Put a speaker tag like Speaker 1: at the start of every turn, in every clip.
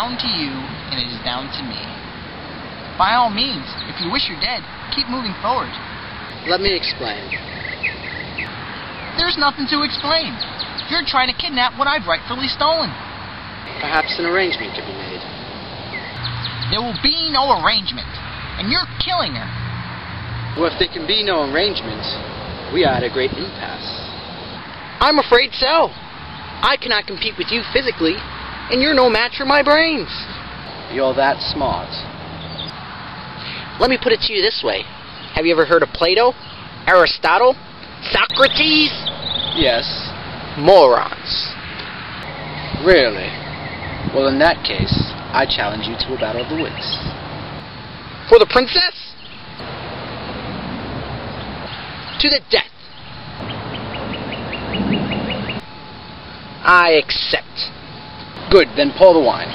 Speaker 1: down to you, and it is down to me. By all means, if you wish you're dead, keep moving forward.
Speaker 2: Let me explain.
Speaker 1: There's nothing to explain. You're trying to kidnap what I've rightfully stolen.
Speaker 2: Perhaps an arrangement could be made.
Speaker 1: There will be no arrangement, and you're killing her.
Speaker 2: Well, if there can be no arrangement, we are at a great impasse.
Speaker 3: I'm afraid so. I cannot compete with you physically, and you're no match for my brains.
Speaker 2: You're that smart.
Speaker 3: Let me put it to you this way. Have you ever heard of Plato? Aristotle? Socrates?
Speaker 2: Yes.
Speaker 3: Morons.
Speaker 2: Really? Well, in that case, I challenge you to a battle of the wits.
Speaker 3: For the princess? To the death. I accept.
Speaker 2: Good, then pour the wine.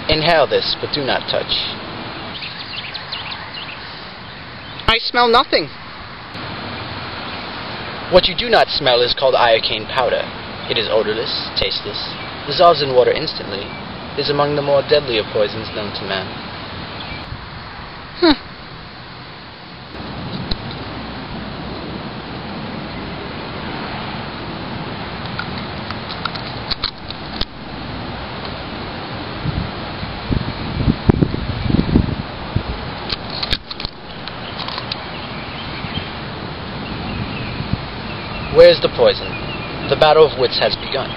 Speaker 3: Inhale this, but do not touch. I smell nothing. What you do not smell is called iocane powder. It is odorless, tasteless, dissolves in water instantly, is among the more deadly of poisons known to man. Where's the poison? The battle of wits has begun.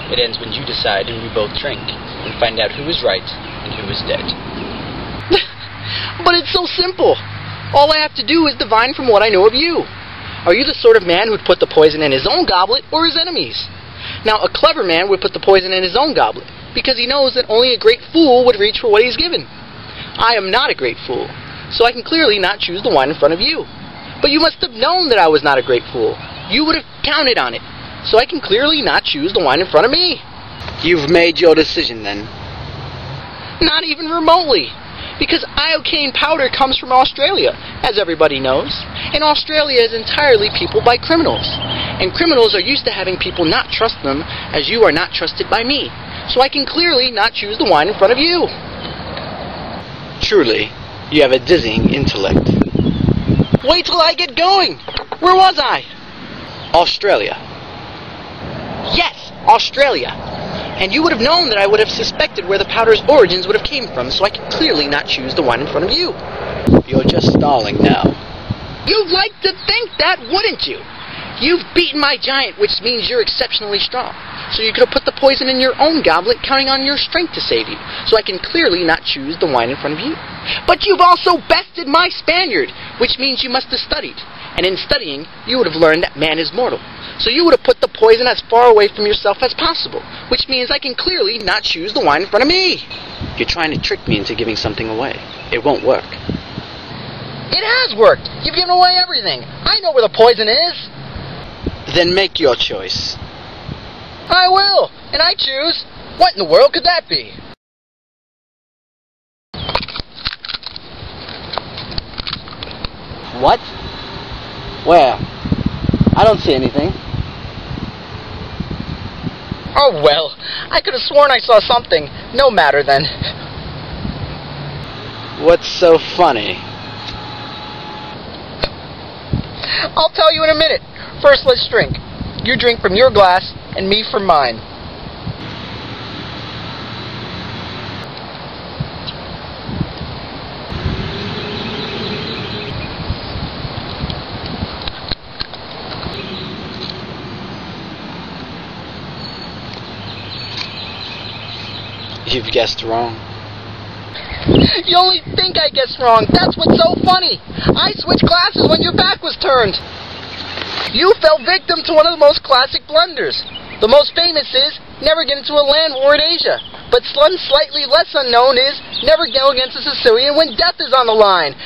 Speaker 3: It ends when you decide and we both drink, and find out who is right and who is dead. But it's so simple. All I have to do is divine from what I know of you. Are you the sort of man who'd put the poison in his own goblet or his enemy's? Now, a clever man would put the poison in his own goblet, because he knows that only a great fool would reach for what he's given. I am not a great fool, so I can clearly not choose the wine in front of you. But you must have known that I was not a great fool. You would have counted on it, so I can clearly not choose the wine in front of me.
Speaker 2: You've made your decision, then?
Speaker 3: Not even remotely, because iocane powder comes from Australia, as everybody knows, and Australia is entirely peopled by criminals, and criminals are used to having people not trust them, as you are not trusted by me, so I can clearly not choose the wine in front of you.
Speaker 2: Truly, you have a dizzying intellect.
Speaker 3: Wait till I get going! Where was I?
Speaker 2: Australia.
Speaker 3: Yes, Australia. And you would have known that I would have suspected where the powder's origins would have came from, so I could clearly not choose the wine in front of you.
Speaker 2: You're just stalling now.
Speaker 3: You'd like to think that, wouldn't you? You've beaten my giant, which means you're exceptionally strong. So you could have put the poison in your own goblet, counting on your strength to save you, so I can clearly not choose the wine in front of you. But you've also bested my Spaniard, which means you must have studied. And in studying, you would have learned that man is mortal. So you would have put the poison as far away from yourself as possible, which means I can clearly not choose the wine in front of me.
Speaker 2: You're trying to trick me into giving something away. It won't work.
Speaker 3: It has worked. You've given away everything. I know where the poison is.
Speaker 2: Then make your choice.
Speaker 3: I will, and I choose. What in the world could that be?
Speaker 2: What? Where? I don't see anything.
Speaker 3: Oh, well, I could have sworn I saw something. No matter, then.
Speaker 2: What's so funny?
Speaker 3: I'll tell you in a minute. First, let's drink. You drink from your glass, and me from mine.
Speaker 2: You've guessed wrong.
Speaker 3: You only think I guessed wrong. That's what's so funny. I switched glasses when your back was turned. You fell victim to one of the most classic blunders. The most famous is, never get into a land war in Asia. But one slightly less unknown is, never go against a Sicilian when death is on the line.